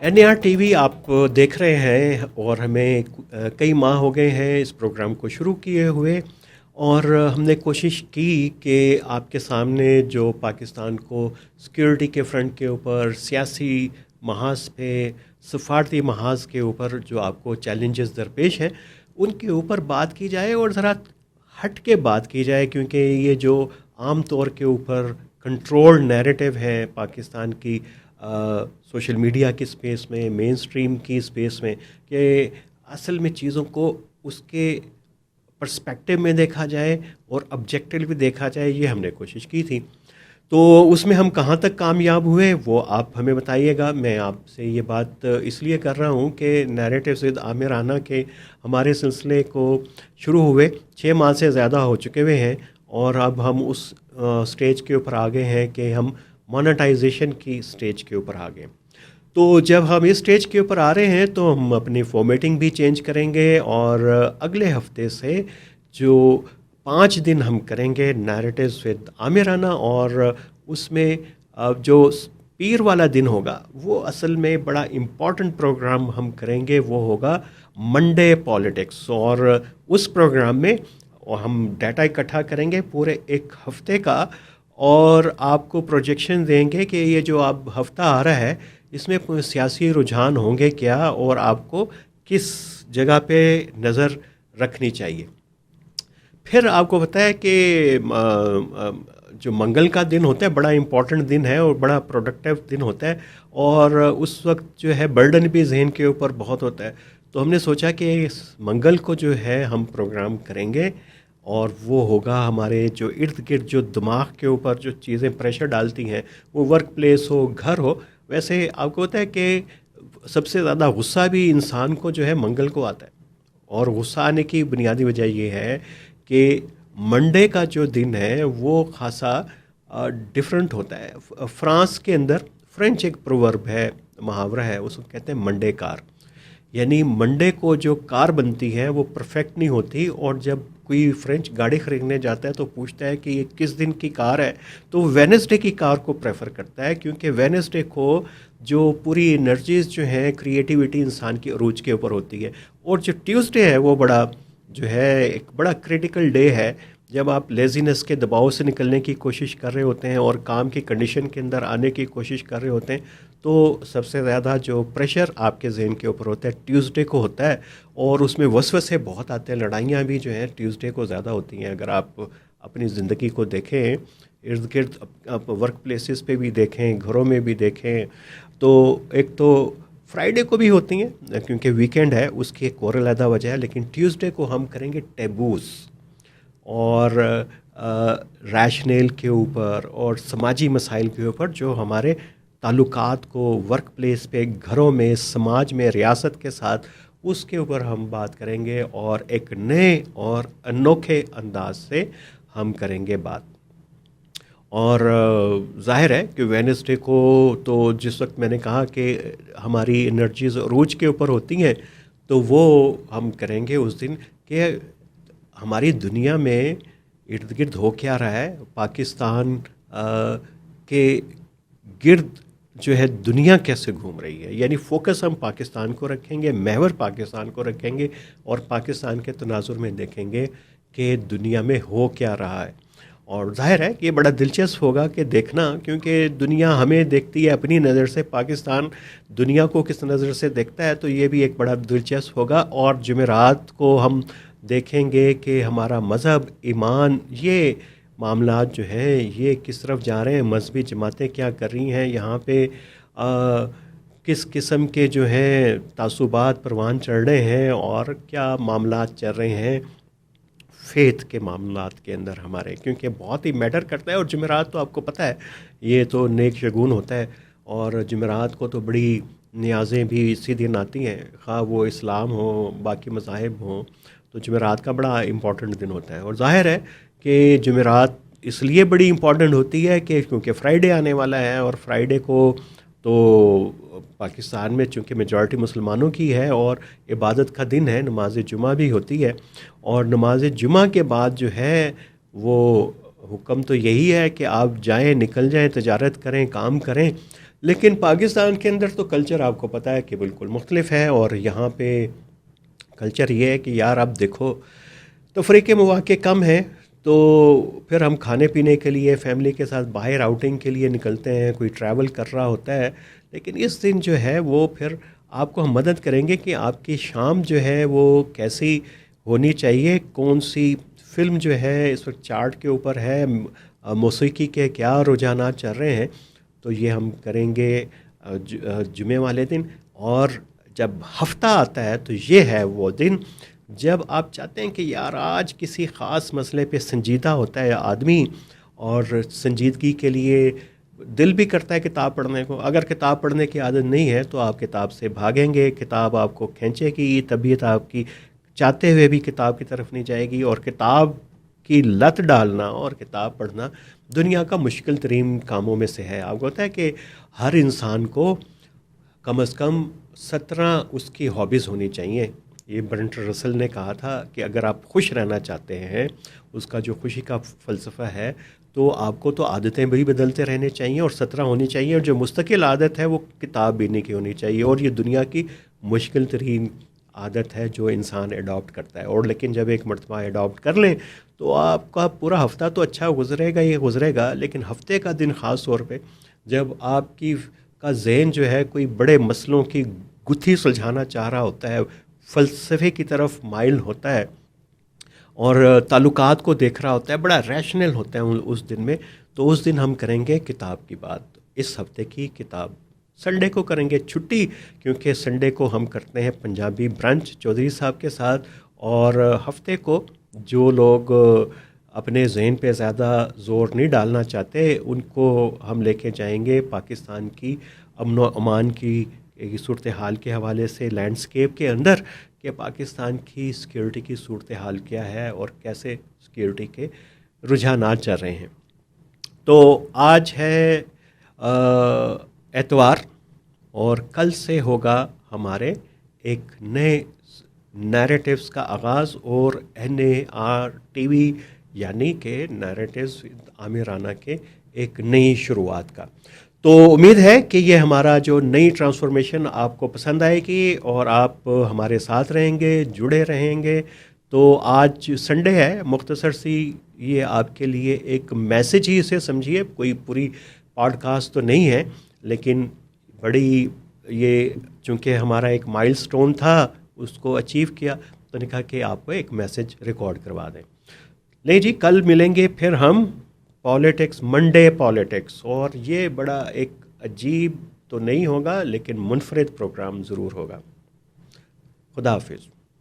NAR TV आप देख रहे हैं और हमें कई माह हो गए हैं इस प्रोग्राम को शुरू किए हुए। और हमने कोशिश की कि आपके सामने जो पाकिस्तान को सिक्योरिटी के फ्रंट के ऊपर, सियासी महाज पे, सफारती महाज के ऊपर जो आपको चैलेंजेस दरपेश हैं उनके ऊपर बात की जाए और ज़रा हट के बात की जाए, क्योंकि ये जो आम तौर के ऊपर कंट्रोल्ड नैरेटिव है पाकिस्तान की सोशल मीडिया की स्पेस में, मेन स्ट्रीम की स्पेस में, कि असल में चीज़ों को उसके पर्सपेक्टिव में देखा जाए और ऑब्जेक्टिव भी देखा जाए, ये हमने कोशिश की थी। तो उसमें हम कहाँ तक कामयाब हुए वो आप हमें बताइएगा। मैं आपसे ये बात इसलिए कर रहा हूँ कि नैरेटिव्स विद आमिर राना के हमारे सिलसिले को शुरू हुए 6 माह से ज़्यादा हो चुके हुए हैं और अब हम उस स्टेज के ऊपर आ गए हैं कि हम मोनेटाइजेशन की स्टेज के ऊपर आ गए। तो जब हम इस स्टेज के ऊपर आ रहे हैं तो हम अपनी फॉर्मेटिंग भी चेंज करेंगे और अगले हफ्ते से जो 5 दिन हम करेंगे नैरेटिव्स विद आमिर राना, और उसमें जो पीर वाला दिन होगा वो असल में बड़ा इम्पॉर्टेंट प्रोग्राम हम करेंगे, वो होगा मंडे पॉलिटिक्स। और उस प्रोग्राम में हम डाटा इकट्ठा करेंगे पूरे एक हफ्ते का और आपको प्रोजेक्शन देंगे कि ये जो अब हफ्ता आ रहा है इसमें सियासी रुझान होंगे क्या और आपको किस जगह पे नज़र रखनी चाहिए। फिर आपको पता है कि जो मंगल का दिन होता है बड़ा इम्पॉर्टेंट दिन है और बड़ा प्रोडक्टिव दिन होता है, और उस वक्त जो है बर्डन भी जहन के ऊपर बहुत होता है। तो हमने सोचा कि इस मंगल को जो है हम प्रोग्राम करेंगे और वो होगा हमारे जो इर्द गिर्द जो दिमाग के ऊपर जो चीज़ें प्रेशर डालती हैं, वो वर्क प्लेस हो, घर हो। वैसे आपको पता है कि सबसे ज़्यादा गुस्सा भी इंसान को जो है मंगल को आता है, और गुस्सा आने की बुनियादी वजह ये है कि मंडे का जो दिन है वो खासा डिफरेंट होता है। फ्रांस के अंदर फ्रेंच एक प्रोवर्ब है, मुहावरा है, उसको कहते हैं मंडे कार। यानी मंडे को जो कार बनती है वो परफेक्ट नहीं होती, और जब कोई फ्रेंच गाड़ी ख़रीदने जाता है तो पूछता है कि ये किस दिन की कार है, तो वेडनेसडे की कार को प्रेफर करता है, क्योंकि वेडनेसडे को जो पूरी एनर्जीज जो हैं, क्रिएटिविटी इंसान की अरूज के ऊपर होती है। और जो ट्यूसडे है वो बड़ा जो है एक बड़ा क्रिटिकल डे है, जब आप लेजीनेस के दबाव से निकलने की कोशिश कर रहे होते हैं और काम की कंडीशन के अंदर आने की कोशिश कर रहे होते हैं, तो सबसे ज़्यादा जो प्रेशर आपके जहन के ऊपर होता है ट्यूसडे को होता है, और उसमें वसवसे बहुत आते हैं। लड़ाइयाँ भी जो हैं ट्यूसडे को ज़्यादा होती हैं। अगर आप अपनी ज़िंदगी को देखें, इर्द गिर्द आप वर्क प्लेसेस पे भी देखें, घरों में भी देखें, तो एक तो फ्राइडे को भी होती हैं क्योंकि वीकेंड है, उसकी एक और अलग वजह है। लेकिन ट्यूसडे को हम करेंगे टैबूज़ और रैशनल के ऊपर और समाजी मसाइल के ऊपर जो हमारे ताल्लुकात को वर्क प्लेस पे, घरों में, समाज में, रियासत के साथ, उसके ऊपर हम बात करेंगे और एक नए और अनोखे अंदाज से हम करेंगे बात। और ज़ाहिर है कि वेडनेसडे को तो जिस वक्त मैंने कहा कि हमारी एनर्जीज अरूज के ऊपर होती हैं, तो वो हम करेंगे उस दिन कि हमारी दुनिया में इर्द गिर्द हो क्या रहा है, पाकिस्तान के गिर्द जो है दुनिया कैसे घूम रही है। यानी फोकस हम पाकिस्तान को रखेंगे, महवर पाकिस्तान को रखेंगे और पाकिस्तान के तनाजुर में देखेंगे कि दुनिया में हो क्या रहा है। और जाहिर है कि ये बड़ा दिलचस्प होगा कि देखना, क्योंकि दुनिया हमें देखती है अपनी नज़र से, पाकिस्तान दुनिया को किस नज़र से देखता है, तो ये भी एक बड़ा दिलचस्प होगा। और जुमेरात को हम देखेंगे कि हमारा मज़हब, ईमान, ये मामलात जो हैं ये किस तरफ जा रहे हैं, मजहबी जमातें क्या कर रही हैं यहाँ पे, किस किस्म के जो हैं तासुबात परवान चढ़ रहे हैं और क्या मामलात चल रहे हैं फेथ के मामलात के अंदर हमारे, क्योंकि बहुत ही मैटर करता है। और जुमेरात तो आपको पता है ये तो नेक शगुन होता है, और जुमेरात को तो बड़ी न्याज़ें भी इसी दिन आती हैं, खा वो इस्लाम हो, बाकी मज़ाहिब हों, तो जुमेरात का बड़ा इम्पॉर्टेंट दिन होता है। और ज़ाहिर है कि जुमेरात इसलिए बड़ी इम्पॉर्टेंट होती है कि क्योंकि फ्राइडे आने वाला है, और फ्राइडे को तो पाकिस्तान में चूँकि मेजॉरिटी मुसलमानों की है और इबादत का दिन है, नमाज जुमा भी होती है, और नमाज जुमा के बाद जो है वो حکم تو یہی ہے کہ آپ جائیں، نکل جائیں، تجارت کریں، کام کریں، لیکن پاکستان کے اندر تو کلچر آپ کو پتہ ہے کہ بالکل مختلف ہے، اور یہاں پہ کلچر یہ ہے کہ یار اب دیکھو تفریح کے مواقع کم ہیں، تو پھر ہم کھانے پینے کے لیے فیملی کے ساتھ باہر آؤٹنگ کے لیے نکلتے ہیں، کوئی ٹریول کر رہا ہوتا ہے، لیکن اس دن جو ہے وہ پھر آپ کو ہم مدد کریں گے کہ آپ کی شام جو ہے وہ کیسی ہونی چاہیے، کون سی فلم جو ہے اس وقت چارٹ کے اوپر ہے، موسیقی کے کیا رجحانات چل رہے ہیں، تو یہ ہم کریں گے جمعے والے دن۔ اور جب ہفتہ آتا ہے تو یہ ہے وہ دن جب آپ چاہتے ہیں کہ یار آج کسی خاص مسئلے پہ سنجیدہ ہوتا ہے آدمی، اور سنجیدگی کے لیے دل بھی کرتا ہے کتاب پڑھنے کو۔ اگر کتاب پڑھنے کی عادت نہیں ہے تو آپ کتاب سے بھاگیں گے، کتاب آپ کو کھینچے گی، طبیعت آپ کی چاہتے ہوئے بھی کتاب کی طرف نہیں جائے گی، اور کتاب کی لت ڈالنا اور کتاب پڑھنا دنیا کا مشکل ترین کاموں میں سے ہے۔ آپ کو پتہ ہے کہ ہر انسان کو کم از کم 17 اس کی ہابیز ہونی چاہیے۔ یہ برنٹ رسل نے کہا تھا کہ اگر آپ خوش رہنا چاہتے ہیں، اس کا جو خوشی کا فلسفہ ہے، تو آپ کو تو عادتیں بھی بدلتے رہنے چاہیے، اور 17 ہونی چاہیے، اور جو مستقل عادت ہے وہ کتاب بینے کی ہونی چاہیے، اور یہ دنیا کی مشکل ترین عادت ہے جو انسان اڈاپٹ کرتا ہے۔ اور لیکن جب ایک مرتبہ اڈاپٹ کر لیں تو آپ کا پورا ہفتہ تو اچھا گزرے گا، یہ گزرے گا، لیکن ہفتے کا دن خاص طور پہ جب آپ کا ذہن جو ہے کوئی بڑے مسئلوں کی گتھی سلجھانا چاہ رہا ہوتا ہے، فلسفے کی طرف مائل ہوتا ہے، اور تعلقات کو دیکھ رہا ہوتا ہے، بڑا ریشنل ہوتا ہے اس دن میں، تو اس دن ہم کریں گے کتاب کی بات۔ اس ہفتے کی کتاب سنڈے کو کریں گے چھٹی، کیونکہ سنڈے کو ہم کرتے ہیں پنجابی برنچ چودھری صاحب کے ساتھ، اور ہفتے کو جو لوگ اپنے ذہن پہ زیادہ زور نہیں ڈالنا چاہتے ان کو ہم لے کے جائیں گے پاکستان کی امن و امان کی صورتحال کے حوالے سے، لینڈسکیپ کے اندر، کہ پاکستان کی سیکیورٹی کی صورتحال کیا ہے اور کیسے سیکیورٹی کے رجحانات چل رہے ہیں۔ تو آج ہے اتوار، اور کل سے ہوگا ہمارے ایک نئے نیریٹیوز کا آغاز، اور NARTV یعنی کہ نیریٹیوز عامر رانا کے ایک نئی شروعات کا۔ تو امید ہے کہ یہ ہمارا جو نئی ٹرانسفارمیشن آپ کو پسند آئے گی، اور آپ ہمارے ساتھ رہیں گے، جڑے رہیں گے۔ تو آج سنڈے ہے، مختصر سی یہ آپ کے لیے ایک میسج ہی اسے سمجھیے، کوئی پوری پوڈ کاسٹ تو نہیں ہے، لیکن بڑی یہ چونکہ ہمارا ایک مائل سٹون تھا، اس کو اچیو کیا، تو نے کہا کہ آپ کو ایک میسج ریکارڈ کروا دیں۔ نہیں جی، کل ملیں گے پھر ہم پالیٹکس، منڈے پالیٹکس، اور یہ بڑا ایک عجیب تو نہیں ہوگا لیکن منفرد پروگرام ضرور ہوگا۔ خدا حافظ۔